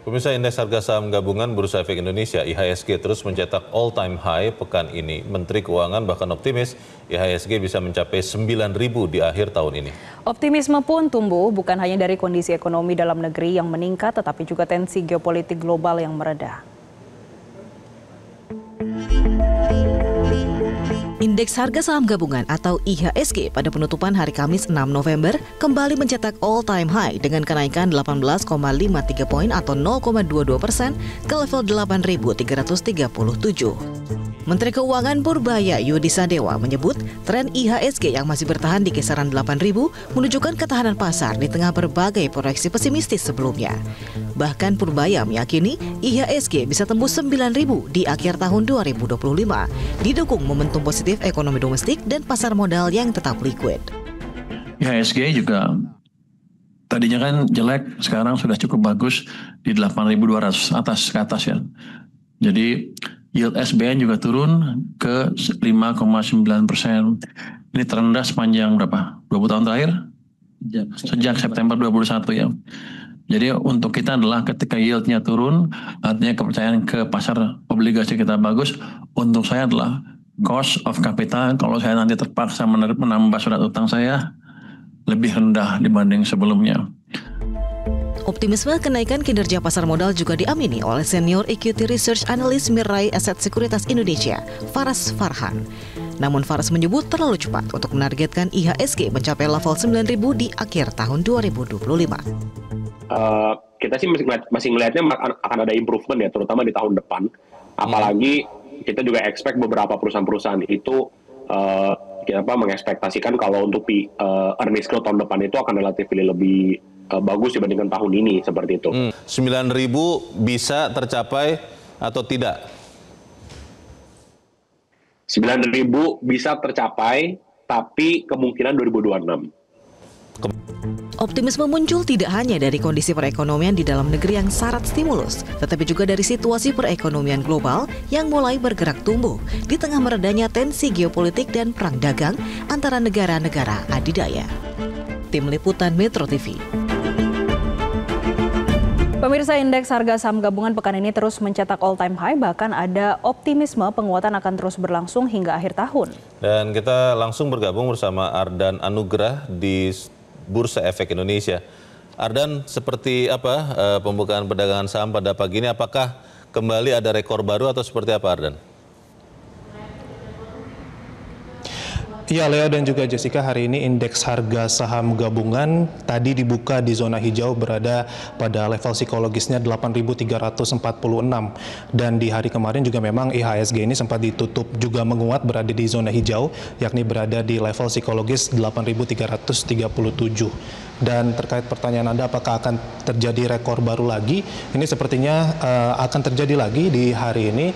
Pemirsa, indeks harga saham gabungan Bursa Efek Indonesia (IHSG) terus mencetak all-time high pekan ini. Menteri Keuangan bahkan optimis IHSG bisa mencapai 9.000 di akhir tahun ini. Optimisme pun tumbuh bukan hanya dari kondisi ekonomi dalam negeri yang meningkat, tetapi juga tensi geopolitik global yang mereda. Indeks harga saham gabungan atau IHSG pada penutupan hari Kamis 6 November kembali mencetak all-time high dengan kenaikan 18,53 poin atau 0,22% ke level 8.337. Menteri Keuangan Purbaya Yudisadewa menyebut tren IHSG yang masih bertahan di kisaran 8.000 menunjukkan ketahanan pasar di tengah berbagai proyeksi pesimistis sebelumnya. Bahkan Purbaya meyakini IHSG bisa tembus 9.000 di akhir tahun 2025, didukung momentum positif ekonomi domestik dan pasar modal yang tetap liquid. IHSG juga tadinya kan jelek, sekarang sudah cukup bagus di 8.200 ke atas ya. Jadi yield SBN juga turun ke 5,9%. Ini terendah sepanjang berapa? 20 tahun terakhir? Sejak September 2021 ya. Jadi untuk kita adalah ketika yieldnya turun, artinya kepercayaan ke pasar obligasi kita bagus. Untuk saya adalah cost of capital, kalau saya nanti terpaksa menambah surat utang saya, lebih rendah dibanding sebelumnya. Optimisme kenaikan kinerja pasar modal juga diamini oleh Senior Equity Research Analyst Mirai Aset Sekuritas Indonesia, Faras Farhan. Namun Faras menyebut terlalu cepat untuk menargetkan IHSG mencapai level 9.000 di akhir tahun 2025. Kita sih masih melihatnya akan ada improvement ya, terutama di tahun depan. Apalagi kita juga expect beberapa perusahaan-perusahaan itu kita mengekspektasikan kalau untuk earnings growth tahun depan itu akan relatif lebih bagus dibandingkan tahun ini, seperti itu. 9.000 bisa tercapai atau tidak? 9.000 bisa tercapai, tapi kemungkinan 2026. Optimisme muncul tidak hanya dari kondisi perekonomian di dalam negeri yang syarat stimulus, tetapi juga dari situasi perekonomian global yang mulai bergerak tumbuh di tengah meredanya tensi geopolitik dan perang dagang antara negara-negara adidaya. Tim Liputan Metro TV. Pemirsa, indeks harga saham gabungan pekan ini terus mencetak all-time high, bahkan ada optimisme penguatan akan terus berlangsung hingga akhir tahun. Dan kita langsung bergabung bersama Ardan Anugrah di Bursa Efek Indonesia. Ardan, seperti apa pembukaan perdagangan saham pada pagi ini? Apakah kembali ada rekor baru atau seperti apa, Ardan? Ya, Leo dan juga Jessica, hari ini indeks harga saham gabungan tadi dibuka di zona hijau berada pada level psikologisnya 8.346, dan di hari kemarin juga memang IHSG ini sempat ditutup juga menguat berada di zona hijau, yakni berada di level psikologis 8.337. Dan terkait pertanyaan Anda apakah akan terjadi rekor baru lagi, ini sepertinya akan terjadi lagi di hari ini.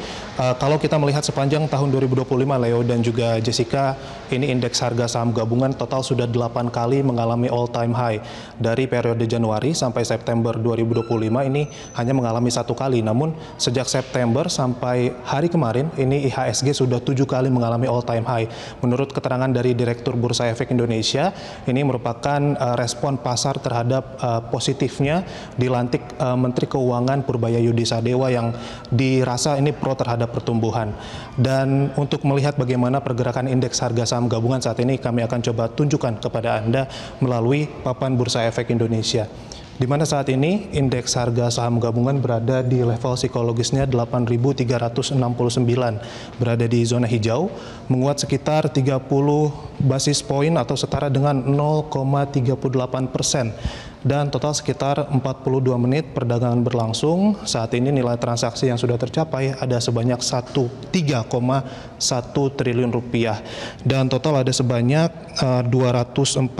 Kalau kita melihat sepanjang tahun 2025, Leo dan juga Jessica, ini indeks harga saham gabungan total sudah 8 kali mengalami all time high. Dari periode Januari sampai September 2025 ini hanya mengalami 1 kali. Namun sejak September sampai hari kemarin ini IHSG sudah 7 kali mengalami all time high. Menurut keterangan dari Direktur Bursa Efek Indonesia, ini merupakan respon pasar terhadap positifnya dilantik Menteri Keuangan Purbaya Yudisadewa yang dirasa ini pro terhadap pertumbuhan. Dan untuk melihat bagaimana pergerakan indeks harga saham gabungan saat ini, kami akan coba tunjukkan kepada Anda melalui papan Bursa Efek Indonesia, di mana saat ini indeks harga saham gabungan berada di level psikologisnya 8.369, berada di zona hijau, menguat sekitar 30 basis poin atau setara dengan 0,38%. Dan total sekitar 42 menit perdagangan berlangsung. Saat ini nilai transaksi yang sudah tercapai ada sebanyak 3,1 triliun rupiah. Dan total ada sebanyak 240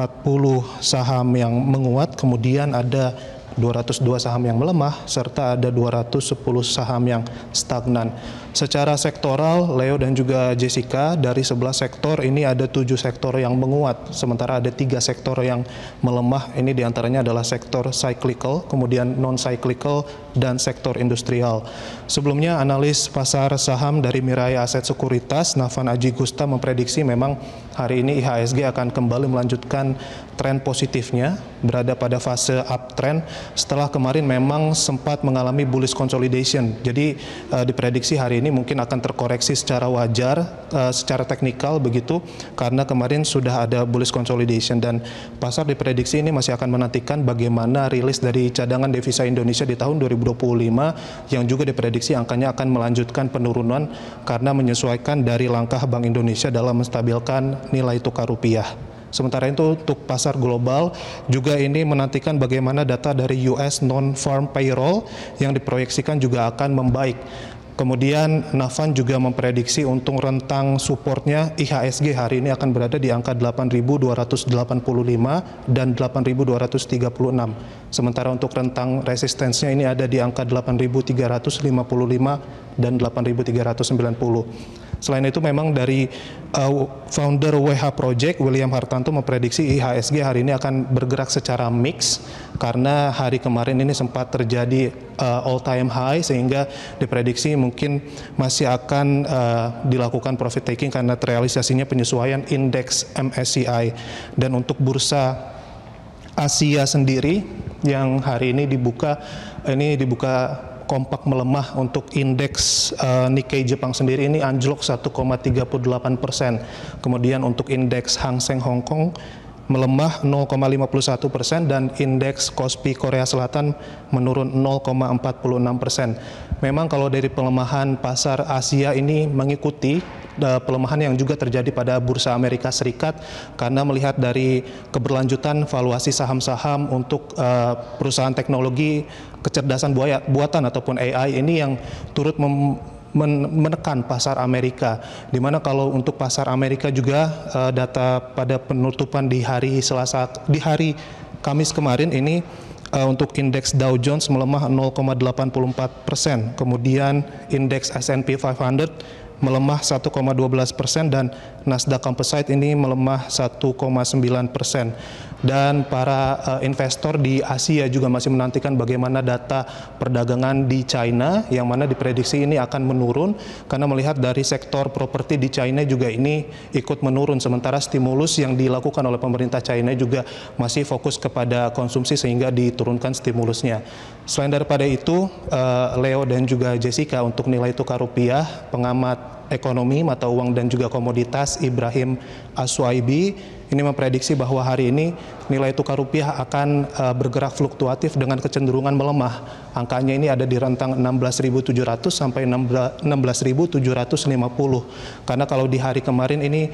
saham yang menguat, kemudian ada 202 saham yang melemah, serta ada 210 saham yang stagnan. Secara sektoral, Leo dan juga Jessica, dari 11 sektor ini ada 7 sektor yang menguat, sementara ada 3 sektor yang melemah. Ini diantaranya adalah sektor cyclical, kemudian non-cyclical, dan sektor industrial. Sebelumnya, analis pasar saham dari Mirai Aset Sekuritas, Nafan Aji Gusta, memprediksi memang hari ini IHSG akan kembali melanjutkan tren positifnya, berada pada fase uptrend setelah kemarin memang sempat mengalami bullish consolidation. Jadi diprediksi hari ini mungkin akan terkoreksi secara wajar, secara teknikal begitu, karena kemarin sudah ada bullish consolidation, dan pasar diprediksi ini masih akan menantikan bagaimana rilis dari cadangan devisa Indonesia di tahun 2025 yang juga diprediksi angkanya akan melanjutkan penurunan karena menyesuaikan dari langkah Bank Indonesia dalam menstabilkan nilai tukar rupiah. Sementara itu untuk pasar global juga ini menantikan bagaimana data dari US non-farm payroll yang diproyeksikan juga akan membaik. Kemudian Navan juga memprediksi untuk rentang supportnya IHSG hari ini akan berada di angka 8.285 dan 8.236. Sementara untuk rentang resistensinya ini ada di angka 8.355 dan 8.390. Selain itu memang dari founder WH Project William Hartanto memprediksi IHSG hari ini akan bergerak secara mix karena hari kemarin ini sempat terjadi all time high sehingga diprediksi mungkin masih akan dilakukan profit taking karena terrealisasinya penyesuaian indeks MSCI. Dan untuk bursa Asia sendiri yang hari ini dibuka kompak melemah. Untuk indeks Nikkei Jepang sendiri ini anjlok 1,38%. Kemudian untuk indeks Hang Seng Hong Kong melemah 0,51% dan indeks Kospi Korea Selatan menurun 0,46%. Memang kalau dari pelemahan pasar Asia ini mengikuti pelemahan yang juga terjadi pada bursa Amerika Serikat karena melihat dari keberlanjutan valuasi saham-saham untuk perusahaan teknologi kecerdasan buatan ataupun AI ini yang turut menekan pasar Amerika, di mana kalau untuk pasar Amerika juga data pada penutupan di hari Kamis kemarin ini untuk indeks Dow Jones melemah 0,84%, kemudian indeks S&P 500 melemah 1,12% dan Nasdaq Composite ini melemah 1,9%. Dan para investor di Asia juga masih menantikan bagaimana data perdagangan di China yang mana diprediksi ini akan menurun karena melihat dari sektor properti di China juga ini ikut menurun, sementara stimulus yang dilakukan oleh pemerintah China juga masih fokus kepada konsumsi sehingga diturunkan stimulusnya. Selain daripada itu, Leo dan juga Jessica, untuk nilai tukar rupiah, pengamat ekonomi, mata uang dan juga komoditas Ibrahim Aswaibi ini memprediksi bahwa hari ini nilai tukar rupiah akan bergerak fluktuatif dengan kecenderungan melemah. Angkanya ini ada di rentang 16.700 sampai 16.750. Karena kalau di hari kemarin ini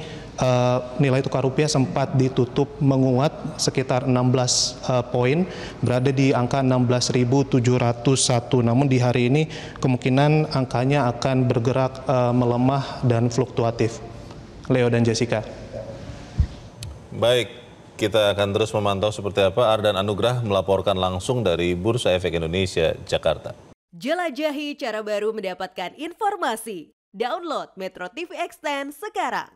nilai tukar rupiah sempat ditutup menguat sekitar 16 poin, berada di angka 16.701. Namun di hari ini kemungkinan angkanya akan bergerak melemah dan fluktuatif. Leo dan Jessica. Baik, kita akan terus memantau seperti apa. Ardan Anugrah melaporkan langsung dari Bursa Efek Indonesia, Jakarta. Jelajahi cara baru mendapatkan informasi. Download Metro TV Extend sekarang.